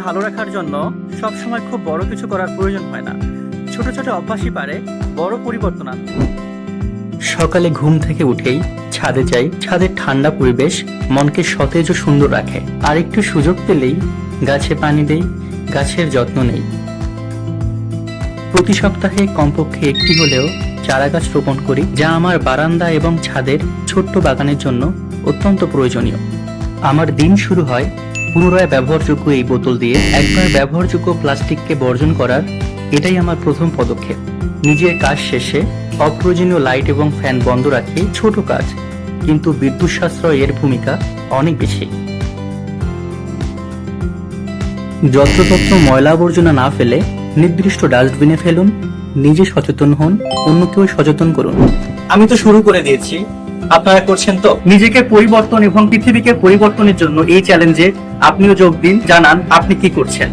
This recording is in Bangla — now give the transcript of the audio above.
ভালো রাখার জন্য সবসময় খুব বড় কিছু করার প্রয়োজন হয় না। ছোট ছোট অভ্যাসই পারে বড় পরিবর্তন আনতে। সকালে ঘুম থেকে উঠেই ছাদে যাই। ছাদের ঠান্ডা পরিবেশ মনকে সতেজ ও সুন্দর রাখে। আর একটু সুযোগ পেলেই গাছে পানি দেই, গাছের যত্ন নেই। প্রতি সপ্তাহে কমপক্ষে একটি হলেও চারা গাছ রোপণ করি, যা আমার বারান্দা এবং ছাদের ছোট্ট বাগানের জন্য অত্যন্ত প্রয়োজনীয়। আমার দিন শুরু হয় পুনরায় ব্যবহারযোগ্য এই বোতল দিয়ে। একবার ব্যবহারযোগ্য প্লাস্টিককে বর্জন করার এটাই আমার প্রথম পদক্ষেপ। নিজের কাজ শেষে অপ্রয়োজনীয় লাইট এবং ফ্যান বন্ধ রাখি। ছোট কাজ, কিন্তু বিদ্যুৎ সাশ্রয় এর ভূমিকা অনেক বেশি। যত্রতত্র ময়লা আবর্জনা না ফেলে নির্দিষ্ট ডাস্টবিনে ফেলুন। নিজে সচেতন হন, অন্যকেও সচেতন করুন। আমি তো শুরু করে দিয়েছি, আপনারা করছেন তো? নিজেকে পরিবর্তন এবং পৃথিবীকে পরিবর্তনের জন্য এই চ্যালেঞ্জে আপনিও যোগ দিন। জানান আপনি কি করছেন।